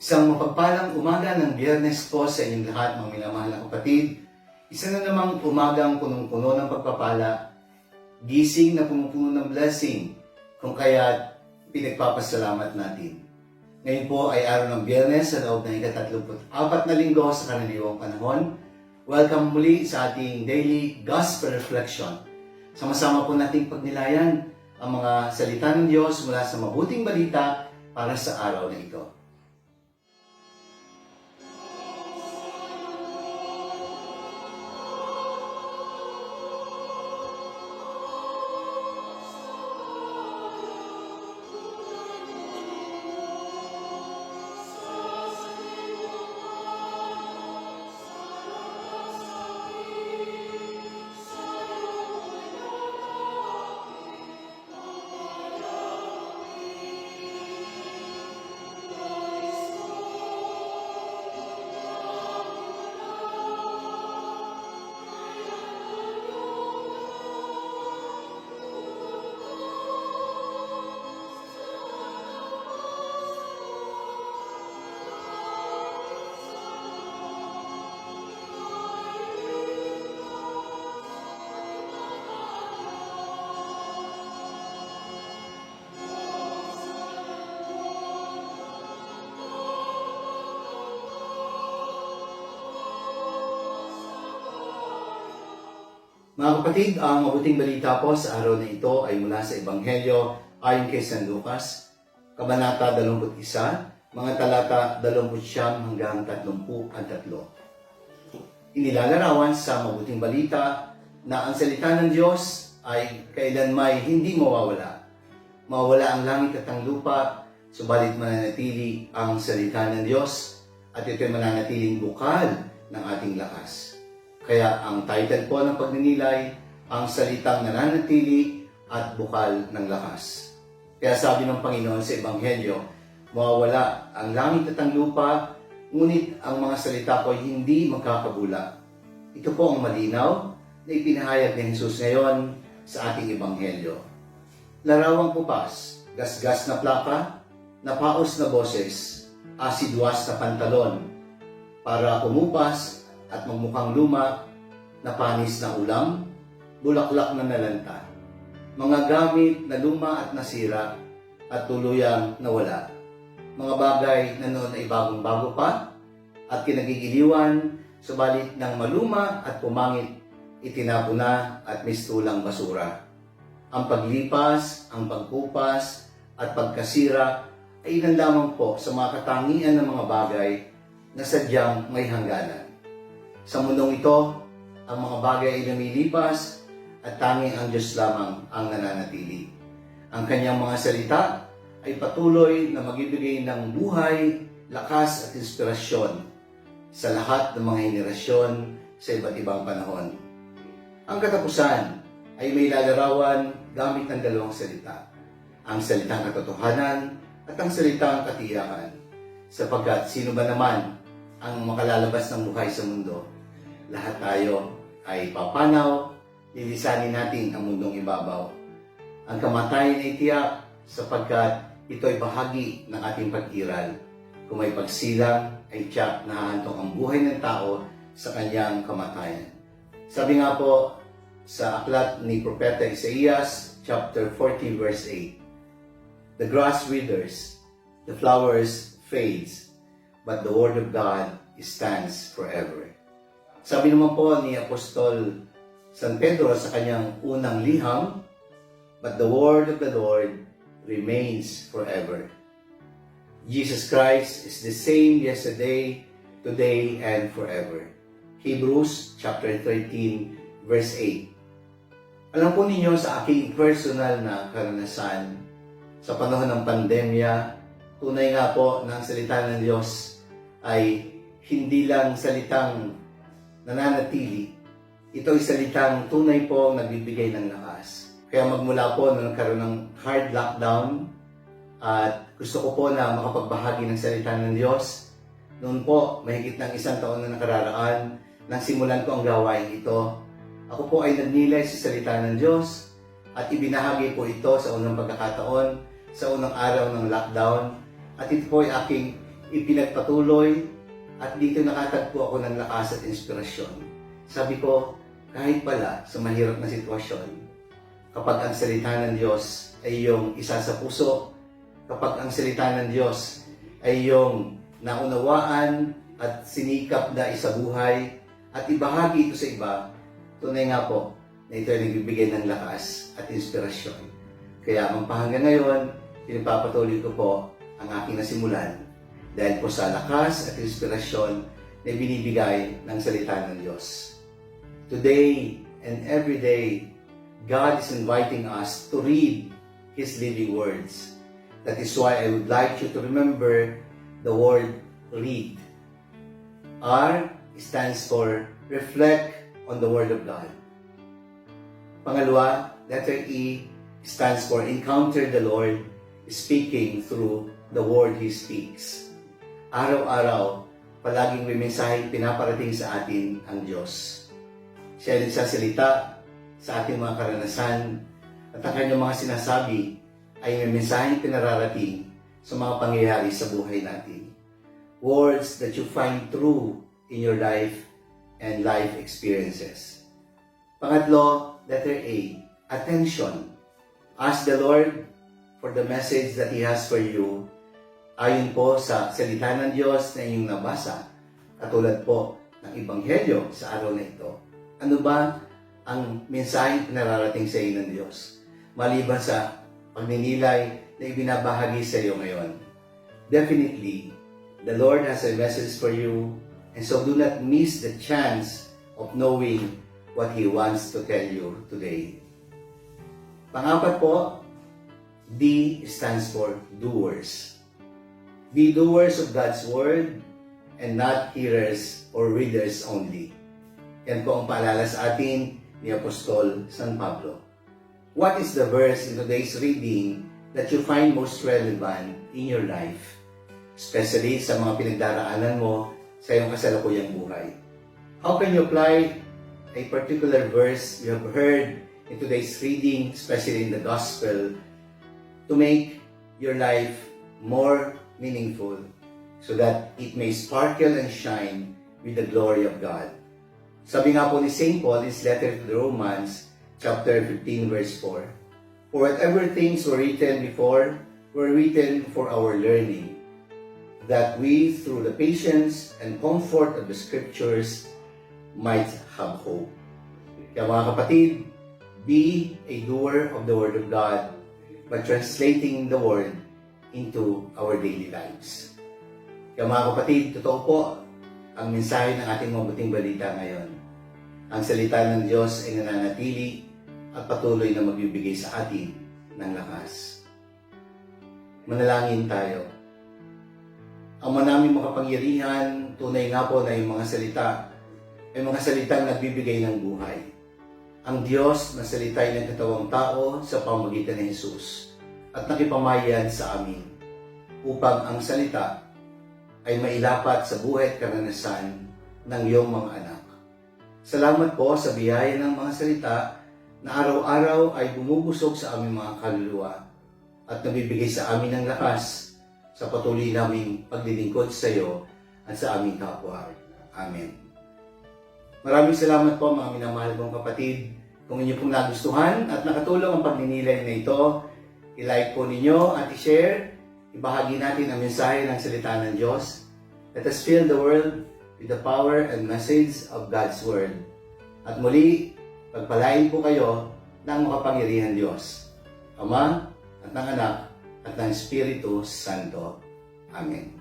Isang mapagpalang umaga ng Biyernes po sa inyong lahat, mga minamahal na kapatid. Isa na namang umagang punong-puno ng pagpapala, gising na punong-puno ng blessing, kung kaya't pinagpapasalamat natin. Ngayon po ay araw ng Biyernes sa loob ng ika-34 na linggo sa karaniwang panahon. Welcome muli sa ating daily Gospel Reflection. Sama-sama po nating pagnilayan ang mga salita ng Diyos mula sa mabuting balita para sa araw na ito. Mga kapatid, ang mabuting balita po sa araw na ito ay mula sa Ebanghelyo ayon kay San Lucas, Kabanata 21, mga talata 29 hanggang 33. Inilalarawan sa mabuting balita na ang salita ng Diyos ay kailanmay hindi mawawala. Mawawala ang langit at ang lupa, subalit mananatili ang salita ng Diyos at ito'y mananatiling bukal ng ating lakas. Kaya ang title po ng pagninilay, ang salitang nananatili at bukal ng lakas. Kaya sabi ng Panginoon sa Ebanghelyo, mawawala ang langit at ang lupa, ngunit ang mga salita ko hindi magkakabula. Ito po ang malinaw na ipinahayag ni Jesus ngayon sa ating Ebanghelyo. Larawang pupas, gasgas na plaka, napaos na boses, asidwas na pantalon, para pumupas at magmukhang luma na panis na ulam, bulaklak na nalanta, mga gamit na luma at nasira at tuluyang nawala, mga bagay na noon ay bagong-bago pa at kinagigiliwan, subalit ng maluma at pumangit, itinapo na at mistulang basura. Ang paglipas, ang pagkupas at pagkasira ay ilan lamang po sa mga katangian ng mga bagay na sadyang may hangganan. Sa mundong ito, ang mga bagay ay lumilipas at tanging ang Diyos lamang ang nananatili. Ang kanyang mga salita ay patuloy na magbibigay ng buhay, lakas at inspirasyon sa lahat ng mga henerasyon sa iba't ibang panahon. Ang katapusan ay may lalarawan gamit ng dalawang salita, ang salitang katotohanan at ang salitang katiyakan. Sapagkat sino ba naman ang makalalabas ng buhay sa mundo? Lahat tayo ay papanaw, lilisanin natin ang mundong ibabaw. Ang kamatayan ay tiyak sapagkat ito ay bahagi ng ating pag-iral. Kung may pagsilang ay tiyak na hahantong ang buhay ng tao sa kanyang kamatayan. Sabi nga po sa aklat ni Propeta Isaías, chapter 40, verse 8, the grass withers, the flowers fades, but the word of God stands forever. Sabi naman po ni Apostol San Pedro sa kanyang unang liham, but the word of the Lord remains forever. Jesus Christ is the same yesterday, today, and forever. Hebrews chapter 13, verse 8. Alam po ninyo sa aking personal na karanasan sa panahon ng pandemya, tunay nga po na ang salita ng Diyos ay hindi lang salitang nananatili. Ito ay salitang tunay po nagbibigay ng lakas. Kaya magmula po nung nagkaroon ng hard lockdown at gusto ko po na makapagbahagi ng salita ng Diyos, noon po, mahigit ng 1 taon na nakararaan, nang simulan ko ang gawain ito. Ako po ay nagnilay sa salita ng Diyos at ibinahagi po ito sa unang pagkakataon, sa unang araw ng lockdown. At ito po ay aking ipinagpatuloy at dito nakatagpo ako ng lakas at inspirasyon. Sabi ko, kahit pala sa mahirap na sitwasyon, kapag ang salita ng Diyos ay iyong isa sa puso, kapag ang salita ng Diyos ay iyong naunawaan at sinikap na isabuhay at ibahagi ito sa iba, tunay nga po na ito ay nagbibigay ng lakas at inspirasyon. Kaya hanggang ngayon, pinagpapatuloy ko po ang aking nasimulan dahil po sa lakas at inspirasyon na binibigay ng salita ng Diyos. Today and every day, God is inviting us to read His living words. That is why I would like you to remember the word read. R stands for reflect on the Word of God. Pangalawa, letter E stands for encounter the Lord speaking through the word He speaks. Araw-araw, palaging may mensaheng pinaparating sa atin ang Diyos. Siya ay nagsasalita sa ating mga karanasan at ang kanyang mga sinasabi ay may mensaheng pinararating sa mga pangyayari sa buhay natin. Words that you find true in your life and life experiences. Pangatlo, letter A, attention. Ask the Lord for the message that He has for you ayon po sa salita ng Diyos na inyong nabasa, katulad po ng Ebanghelyo sa araw na ito. Ano ba ang mensaheng pinararating sa iyo ng Diyos maliban sa pagninilay na ibinabahagi sa iyo ngayon? Definitely, the Lord has a message for you, and so do not miss the chance of knowing what He wants to tell you today. Pangapat po, D stands for doers. Be doers of God's Word and not hearers or readers only. Yan po ang paalala sa atin ni Apostol San Pablo. What is the verse in today's reading that you find most relevant in your life? Especially sa mga pinagdaraanan mo sa iyong kasalukuyang buhay. How can you apply a particular verse you have heard in today's reading, especially in the Gospel, to make your life more meaningful so that it may sparkle and shine with the glory of God? Sabi nga po ni St. Paul in his letter to the Romans, chapter 15, verse 4, for whatever things were written before were written for our learning, that we, through the patience and comfort of the Scriptures, might have hope. Kaya mga kapatid, be a doer of the Word of God by translating the Word into our daily lives. Kaya mga kapatid, totoo po ang mensahe ng ating mabuting balita ngayon. Ang salita ng Diyos ay nananatili at patuloy na magbibigay sa atin ng lakas. Manalangin tayo. Ang manaming makapangyarihan, tunay nga po na yung mga salita ay mga salitang nagbibigay ng buhay. Ang Diyos na salita ay nagkatawang tao sa pamamagitan ni Jesus at nakipamayan sa amin upang ang salita ay mailapat sa buhay at karanasan ng iyong mga anak. Salamat po sa biyaya ng mga salita na araw-araw ay bumubusog sa aming mga kaluluwa at nabibigay sa amin ng lakas sa patuloy naming paglilingkod sa iyo at sa aming kapwa. Amen. Maraming salamat po mga minamahal kong kapatid. Kung inyo pong nagustuhan at nakatulong ang pagninilay na ito, i-like po ninyo at i-share. Ibahagi natin ang mensahe ng salita ng Diyos. Let us fill the world with the power and message of God's Word. At muli, pagpalain po kayo ng makapangyarihan Diyos, Ama at ng Anak at ng Espiritu Santo. Amen.